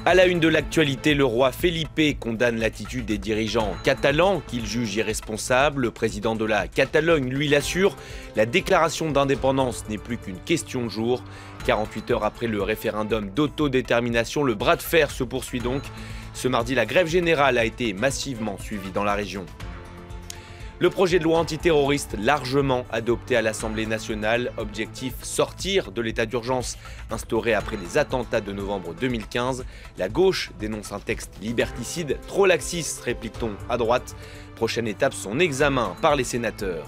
À la une de l'actualité, le roi Felipe condamne l'attitude des dirigeants catalans qu'il juge irresponsable. Le président de la Catalogne, lui, l'assure, la déclaration d'indépendance n'est plus qu'une question de jour. 48 heures après le référendum d'autodétermination, le bras de fer se poursuit donc. Ce mardi, la grève générale a été massivement suivie dans la région. Le projet de loi antiterroriste largement adopté à l'Assemblée nationale, objectif sortir de l'état d'urgence instauré après les attentats de novembre 2015. La gauche dénonce un texte liberticide, trop laxiste, réplique-t-on à droite. Prochaine étape, son examen par les sénateurs.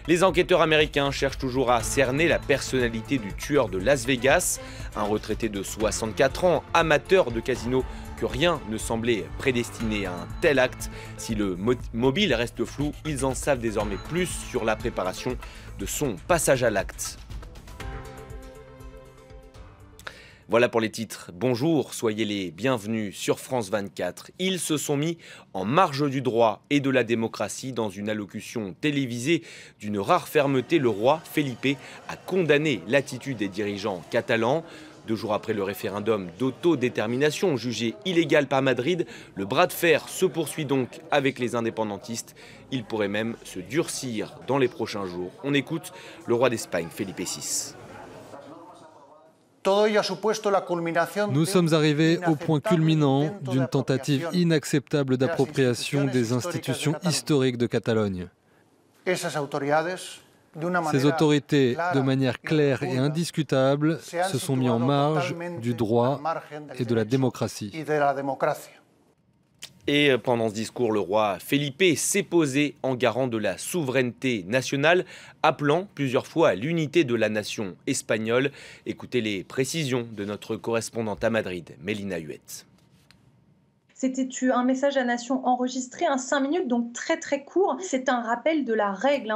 Les enquêteurs américains cherchent toujours à cerner la personnalité du tueur de Las Vegas, un retraité de 64 ans, amateur de casino, que rien ne semblait prédestiné à un tel acte. Si le mobile reste flou, ils en savent désormais plus sur la préparation de son passage à l'acte. Voilà pour les titres. Bonjour, soyez les bienvenus sur France 24. Ils se sont mis en marge du droit et de la démocratie. Dans une allocution télévisée d'une rare fermeté, le roi Felipe a condamné l'attitude des dirigeants catalans. 2 jours après le référendum d'autodétermination jugé illégal par Madrid, le bras de fer se poursuit donc avec les indépendantistes. Il pourrait même se durcir dans les prochains jours. On écoute le roi d'Espagne, Felipe VI. Nous sommes arrivés au point culminant d'une tentative inacceptable d'appropriation des institutions historiques de Catalogne. Ces autorités, de manière claire et indiscutable, se sont mis en marge du droit et de la démocratie. Et pendant ce discours, le roi Felipe s'est posé en garant de la souveraineté nationale, appelant plusieurs fois à l'unité de la nation espagnole. Écoutez les précisions de notre correspondante à Madrid, Mélina Huette. C'était un message à nation enregistré, 5 minutes, donc très court. C'est un rappel de la règle.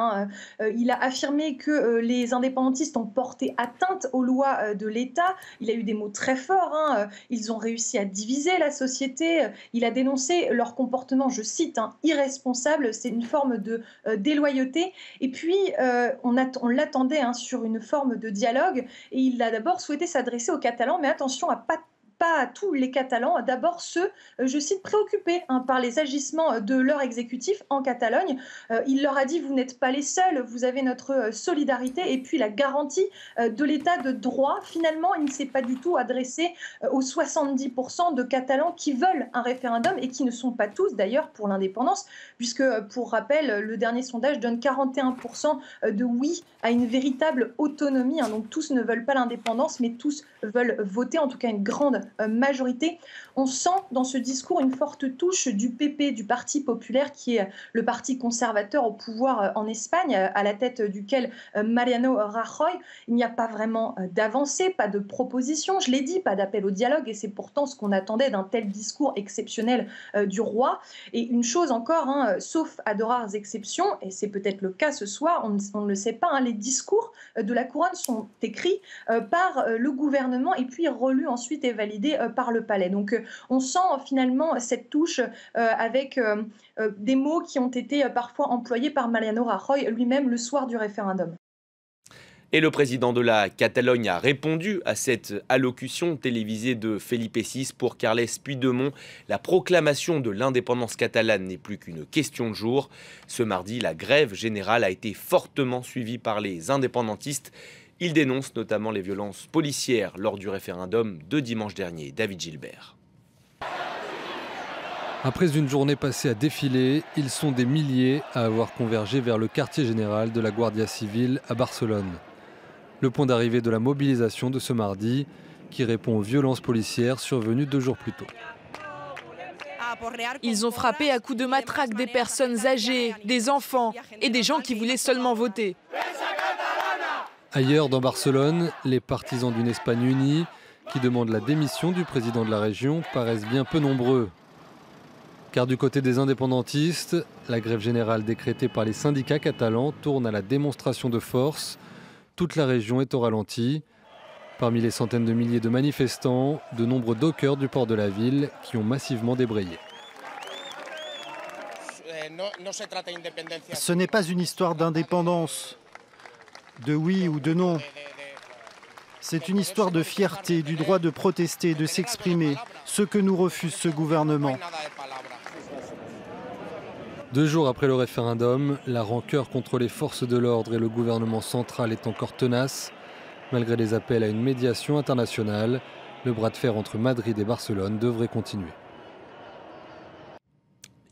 Il a affirmé que les indépendantistes ont porté atteinte aux lois de l'État. Il a eu des mots très forts. Ils ont réussi à diviser la société. Il a dénoncé leur comportement, je cite, irresponsable. C'est une forme de déloyauté. Et puis, on l'attendait sur une forme de dialogue. Et il a d'abord souhaité s'adresser aux Catalans, mais attention à pas à tous les Catalans, d'abord ceux, je cite, préoccupés par les agissements de leur exécutif en Catalogne. Il leur a dit, vous n'êtes pas les seuls, vous avez notre solidarité et puis la garantie de l'état de droit. Finalement, il ne s'est pas du tout adressé aux 70% de Catalans qui veulent un référendum et qui ne sont pas tous d'ailleurs pour l'indépendance, puisque pour rappel, le dernier sondage donne 41% de oui à une véritable autonomie. Donc tous ne veulent pas l'indépendance, mais tous veulent voter, en tout cas une grande majorité. On sent dans ce discours une forte touche du PP, du Parti populaire, qui est le parti conservateur au pouvoir en Espagne, à la tête duquel Mariano Rajoy. Il n'y a pas vraiment d'avancée, pas de proposition, je l'ai dit, pas d'appel au dialogue, et c'est pourtant ce qu'on attendait d'un tel discours exceptionnel du roi. Et une chose encore, sauf à de rares exceptions, et c'est peut-être le cas ce soir, on ne le sait pas, les discours de la couronne sont écrits par le gouvernement et puis relus ensuite et validés par le palais. Donc on sent finalement cette touche avec des mots qui ont été parfois employés par Mariano Rajoy lui-même le soir du référendum. Et le président de la Catalogne a répondu à cette allocution télévisée de Felipe VI. Pour Carles Puigdemont, la proclamation de l'indépendance catalane n'est plus qu'une question de jour. Ce mardi, la grève générale a été fortement suivie par les indépendantistes. Il dénonce notamment les violences policières lors du référendum de dimanche dernier. David Gilbert. Après une journée passée à défiler, ils sont des milliers à avoir convergé vers le quartier général de la Guardia Civile à Barcelone. Le point d'arrivée de la mobilisation de ce mardi, qui répond aux violences policières survenues 2 jours plus tôt. Ils ont frappé à coups de matraque des personnes âgées, des enfants et des gens qui voulaient seulement voter. Ailleurs dans Barcelone, les partisans d'une Espagne unie qui demandent la démission du président de la région paraissent bien peu nombreux. Car du côté des indépendantistes, la grève générale décrétée par les syndicats catalans tourne à la démonstration de force. Toute la région est au ralenti. Parmi les centaines de milliers de manifestants, de nombreux dockers du port de la ville qui ont massivement débrayé. Ce n'est pas une histoire d'indépendance, de oui ou de non. C'est une histoire de fierté, du droit de protester, de s'exprimer, ce que nous refuse ce gouvernement. 2 jours après le référendum, la rancœur contre les forces de l'ordre et le gouvernement central est encore tenace. Malgré les appels à une médiation internationale, le bras de fer entre Madrid et Barcelone devrait continuer.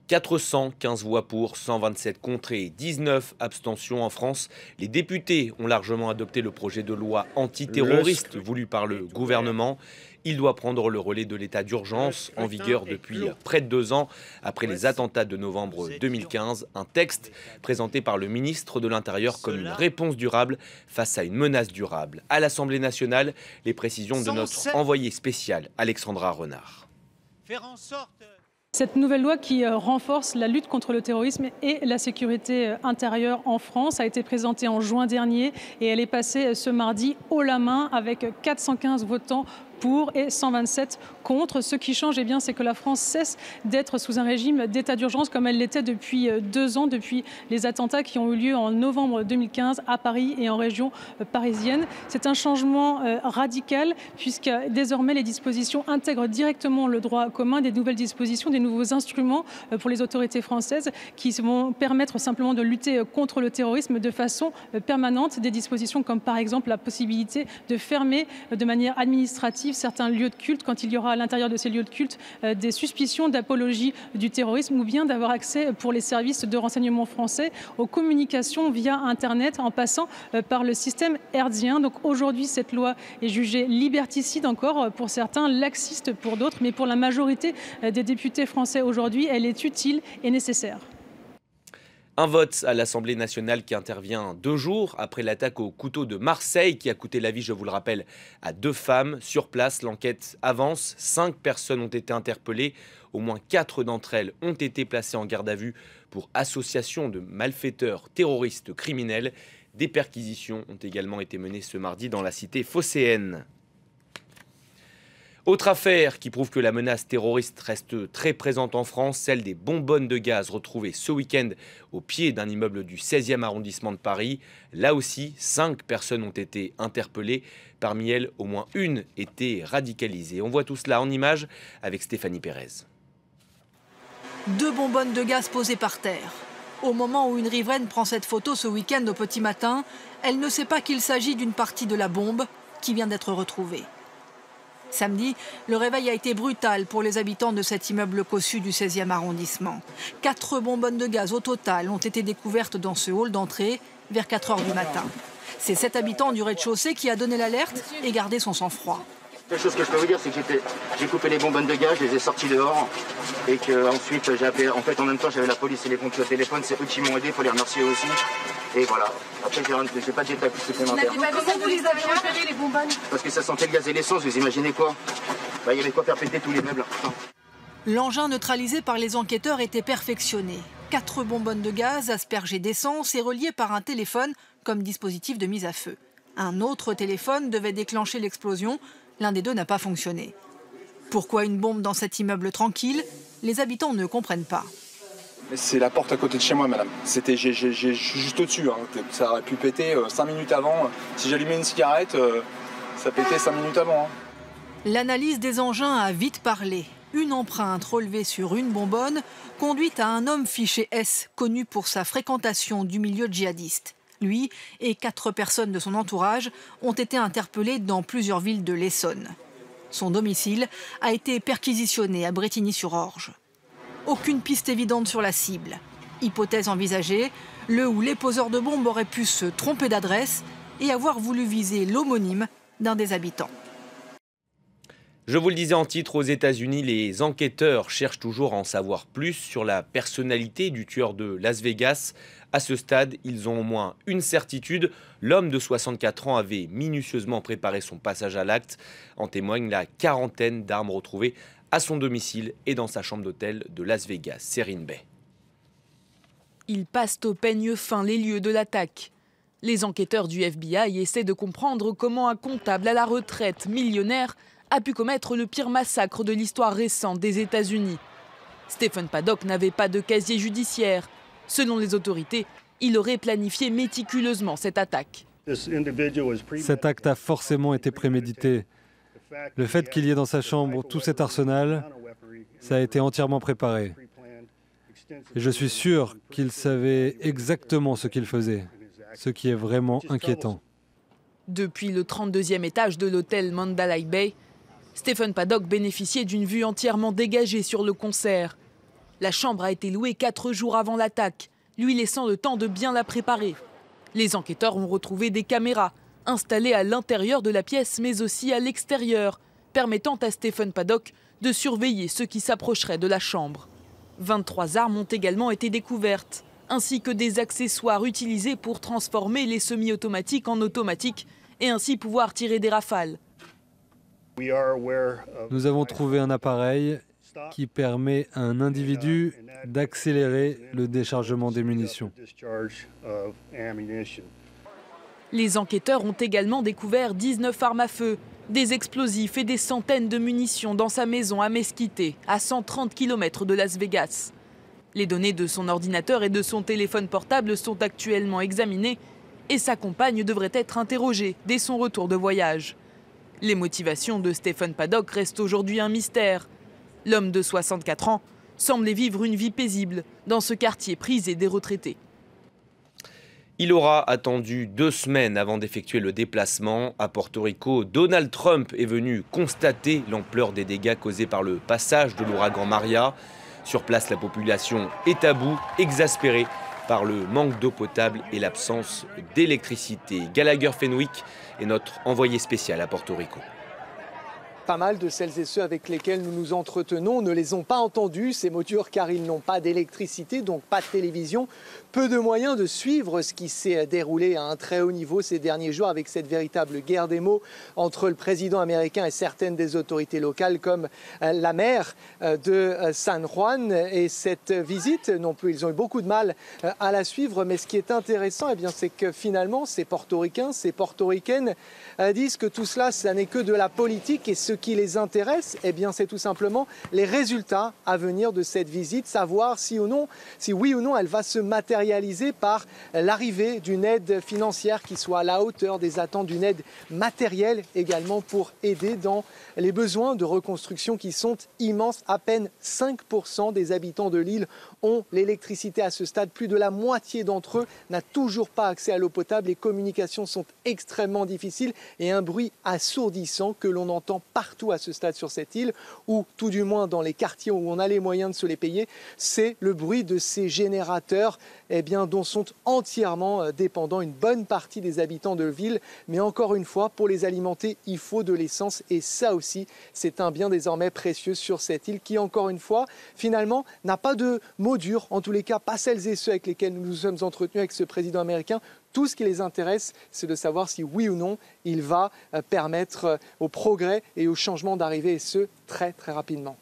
415 voix pour, 127 contre et 19 abstentions en France. Les députés ont largement adopté le projet de loi antiterroriste voulu par le gouvernement. Il doit prendre le relais de l'état d'urgence en vigueur depuis près de 2 ans après les attentats de novembre 2015. Un texte présenté par le ministre de l'Intérieur comme une réponse durable face à une menace durable. À l'Assemblée nationale, les précisions de notre envoyée spéciale Alexandra Renard. Cette nouvelle loi qui renforce la lutte contre le terrorisme et la sécurité intérieure en France a été présentée en juin dernier et elle est passée ce mardi haut la main avec 415 votants pour et 127 contre. Ce qui change, eh bien, c'est que la France cesse d'être sous un régime d'état d'urgence comme elle l'était depuis 2 ans, depuis les attentats qui ont eu lieu en novembre 2015 à Paris et en région parisienne. C'est un changement radical puisque désormais les dispositions intègrent directement le droit commun, des nouvelles dispositions, des nouveaux instruments pour les autorités françaises qui vont permettre simplement de lutter contre le terrorisme de façon permanente. Des dispositions comme par exemple la possibilité de fermer de manière administrative certains lieux de culte quand il y aura à l'intérieur de ces lieux de culte des suspicions d'apologie du terrorisme ou bien d'avoir accès pour les services de renseignement français aux communications via Internet en passant par le système hertzien. Donc aujourd'hui, cette loi est jugée liberticide encore pour certains, laxiste pour d'autres, mais pour la majorité des députés français aujourd'hui, elle est utile et nécessaire. Un vote à l'Assemblée nationale qui intervient 2 jours après l'attaque au couteau de Marseille qui a coûté la vie, je vous le rappelle, à 2 femmes. Sur place, l'enquête avance. 5 personnes ont été interpellées. Au moins 4 d'entre elles ont été placées en garde à vue pour association de malfaiteurs terroristes criminels. Des perquisitions ont également été menées ce mardi dans la cité phocéenne. Autre affaire qui prouve que la menace terroriste reste très présente en France, celle des bonbonnes de gaz retrouvées ce week-end au pied d'un immeuble du 16e arrondissement de Paris. Là aussi, 5 personnes ont été interpellées. Parmi elles, au moins une était radicalisée. On voit tout cela en images avec Stéphanie Pérez. 2 bonbonnes de gaz posées par terre. Au moment où une riveraine prend cette photo ce week-end au petit matin, elle ne sait pas qu'il s'agit d'une partie de la bombe qui vient d'être retrouvée. Samedi, le réveil a été brutal pour les habitants de cet immeuble cossu du 16e arrondissement. 4 bonbonnes de gaz au total ont été découvertes dans ce hall d'entrée vers 4 h du matin. C'est cet habitant du rez-de-chaussée qui a donné l'alerte et gardé son sang-froid. La chose que je peux vous dire, c'est que j'ai coupé les bonbonnes de gaz, je les ai sorties dehors et qu'ensuite j'ai appelé. En fait, en même temps, j'avais la police et les pompiers au téléphone. C'est eux qui m'ont aidé, il faut les remercier aussi. Et voilà. Après, j'ai pas de détails supplémentaires. Comment vous les avez repérées, les bonbonnes? Parce que ça sentait le gaz et l'essence, vous imaginez quoi? Il y avait quoi faire péter tous les meubles. L'engin neutralisé par les enquêteurs était perfectionné. 4 bonbonnes de gaz aspergées d'essence et reliées par un téléphone comme dispositif de mise à feu. Un autre téléphone devait déclencher l'explosion. L'un des 2 n'a pas fonctionné. Pourquoi une bombe dans cet immeuble tranquille? Les habitants ne comprennent pas. C'est la porte à côté de chez moi, madame. Je suis juste au-dessus. Ça aurait pu péter 5 minutes avant. Si j'allumais une cigarette, ça pétait 5 minutes avant. L'analyse des engins a vite parlé. Une empreinte relevée sur une bonbonne conduit à un homme fiché S, connu pour sa fréquentation du milieu djihadiste. Lui et 4 personnes de son entourage ont été interpellés dans plusieurs villes de l'Essonne. Son domicile a été perquisitionné à Brétigny-sur-Orge. Aucune piste évidente sur la cible. Hypothèse envisagée, le ou les poseurs de bombes auraient pu se tromper d'adresse et avoir voulu viser l'homonyme d'un des habitants. Je vous le disais en titre, aux États-Unis, les enquêteurs cherchent toujours à en savoir plus sur la personnalité du tueur de Las Vegas. À ce stade, ils ont au moins une certitude. L'homme de 64 ans avait minutieusement préparé son passage à l'acte. En témoigne la quarantaine d'armes retrouvées à son domicile et dans sa chambre d'hôtel de Las Vegas, Serine Bay. Ils passent au peigne fin les lieux de l'attaque. Les enquêteurs du FBI essaient de comprendre comment un comptable à la retraite millionnaire a pu commettre le pire massacre de l'histoire récente des États-Unis. Stephen Paddock n'avait pas de casier judiciaire. Selon les autorités, il aurait planifié méticuleusement cette attaque. Cet acte a forcément été prémédité. Le fait qu'il y ait dans sa chambre tout cet arsenal, ça a été entièrement préparé. Et je suis sûr qu'il savait exactement ce qu'il faisait, ce qui est vraiment inquiétant. Depuis le 32e étage de l'hôtel Mandalay Bay, Stephen Paddock bénéficiait d'une vue entièrement dégagée sur le concert. La chambre a été louée 4 jours avant l'attaque, lui laissant le temps de bien la préparer. Les enquêteurs ont retrouvé des caméras installées à l'intérieur de la pièce mais aussi à l'extérieur, permettant à Stephen Paddock de surveiller ceux qui s'approcheraient de la chambre. 23 armes ont également été découvertes, ainsi que des accessoires utilisés pour transformer les semi-automatiques en automatiques et ainsi pouvoir tirer des rafales. Nous avons trouvé un appareil qui permet à un individu d'accélérer le déchargement des munitions. Les enquêteurs ont également découvert 19 armes à feu, des explosifs et des centaines de munitions dans sa maison à Mesquite, à 130 km de Las Vegas. Les données de son ordinateur et de son téléphone portable sont actuellement examinées et sa compagne devrait être interrogée dès son retour de voyage. Les motivations de Stephen Paddock restent aujourd'hui un mystère. L'homme de 64 ans semblait vivre une vie paisible dans ce quartier prisé des retraités. Il aura attendu 2 semaines avant d'effectuer le déplacement. À Porto Rico, Donald Trump est venu constater l'ampleur des dégâts causés par le passage de l'ouragan Maria. Sur place, la population est à bout, exaspérée par le manque d'eau potable et l'absence d'électricité. Gallagher Fenwick est notre envoyé spécial à Porto Rico. Pas mal de celles et ceux avec lesquels nous nous entretenons ne les ont pas entendus, ces mots durs, car ils n'ont pas d'électricité, donc pas de télévision. Peu de moyens de suivre ce qui s'est déroulé à un très haut niveau ces derniers jours avec cette véritable guerre des mots entre le président américain et certaines des autorités locales comme la maire de San Juan. Et cette visite, non plus, ils ont eu beaucoup de mal à la suivre, mais ce qui est intéressant, eh bien, c'est que finalement, ces portoricains, ces portoricaines disent que tout cela, ça n'est que de la politique et ce qui les intéresse, eh bien, c'est tout simplement les résultats à venir de cette visite, savoir si oui ou non, elle va se matérialiser par l'arrivée d'une aide financière qui soit à la hauteur des attentes, d'une aide matérielle également pour aider dans les besoins de reconstruction qui sont immenses. À peine 5% des habitants de l'île ont l'électricité à ce stade. Plus de la moitié d'entre eux n'a toujours pas accès à l'eau potable. Les communications sont extrêmement difficiles et un bruit assourdissant que l'on entend partout à ce stade sur cette île, ou tout du moins dans les quartiers où on a les moyens de se les payer, c'est le bruit de ces générateurs dont sont entièrement dépendants une bonne partie des habitants de ville. Mais encore une fois, pour les alimenter, il faut de l'essence et ça aussi, c'est un bien désormais précieux sur cette île qui, encore une fois, finalement, n'a pas de mots durs, en tous les cas, pas celles et ceux avec lesquels nous nous sommes entretenus avec ce président américain. Tout ce qui les intéresse, c'est de savoir si oui ou non, il va permettre au progrès et au changement d'arriver, et ce, très très rapidement.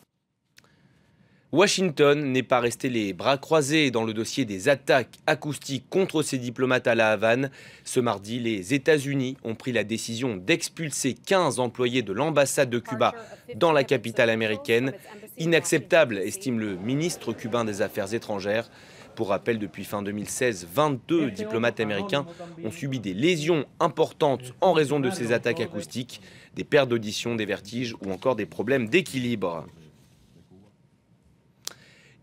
Washington n'est pas resté les bras croisés dans le dossier des attaques acoustiques contre ses diplomates à la Havane. Ce mardi, les États-Unis ont pris la décision d'expulser 15 employés de l'ambassade de Cuba dans la capitale américaine. Inacceptable, estime le ministre cubain des Affaires étrangères. Pour rappel, depuis fin 2016, 22 diplomates américains ont subi des lésions importantes en raison de ces attaques acoustiques, des pertes d'audition, des vertiges ou encore des problèmes d'équilibre.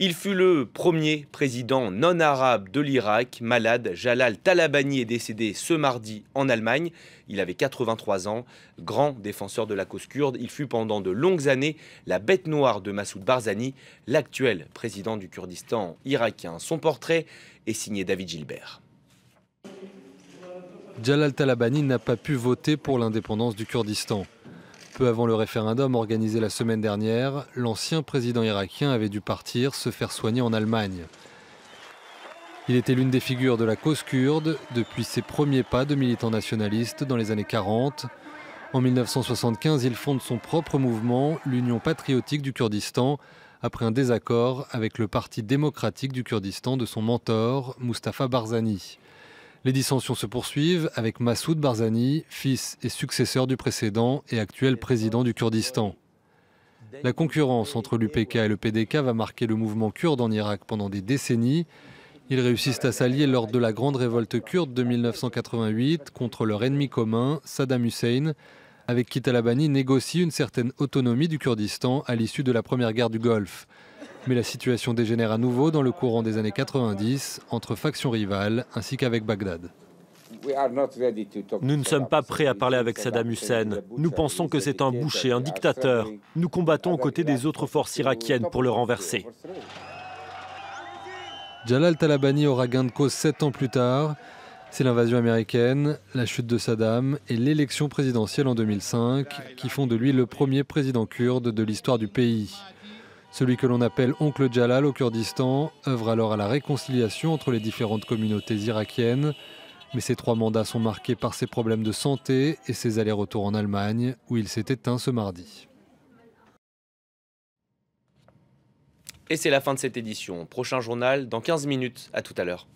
Il fut le premier président non arabe de l'Irak malade. Jalal Talabani est décédé ce mardi en Allemagne. Il avait 83 ans, grand défenseur de la cause kurde. Il fut pendant de longues années la bête noire de Massoud Barzani, l'actuel président du Kurdistan irakien. Son portrait est signé David Gilbert. Jalal Talabani n'a pas pu voter pour l'indépendance du Kurdistan. Peu avant le référendum organisé la semaine dernière, l'ancien président irakien avait dû partir se faire soigner en Allemagne. Il était l'une des figures de la cause kurde depuis ses premiers pas de militant nationaliste dans les années 40. En 1975, il fonde son propre mouvement, l'Union patriotique du Kurdistan, après un désaccord avec le Parti démocratique du Kurdistan de son mentor, Mustafa Barzani. Les dissensions se poursuivent avec Massoud Barzani, fils et successeur du précédent et actuel président du Kurdistan. La concurrence entre l'UPK et le PDK va marquer le mouvement kurde en Irak pendant des décennies. Ils réussissent à s'allier lors de la grande révolte kurde de 1988 contre leur ennemi commun, Saddam Hussein, avec qui Talabani négocie une certaine autonomie du Kurdistan à l'issue de la première guerre du Golfe. Mais la situation dégénère à nouveau dans le courant des années 90 entre factions rivales ainsi qu'avec Bagdad. Nous ne sommes pas prêts à parler avec Saddam Hussein. Nous pensons que c'est un boucher, un dictateur. Nous combattons aux côtés des autres forces irakiennes pour le renverser. Jalal Talabani aura gain de cause 7 ans plus tard. C'est l'invasion américaine, la chute de Saddam et l'élection présidentielle en 2005 qui font de lui le premier président kurde de l'histoire du pays. Celui que l'on appelle Oncle Jalal au Kurdistan œuvre alors à la réconciliation entre les différentes communautés irakiennes. Mais ses 3 mandats sont marqués par ses problèmes de santé et ses allers-retours en Allemagne, où il s'est éteint ce mardi. Et c'est la fin de cette édition. Prochain journal dans 15 minutes. À tout à l'heure.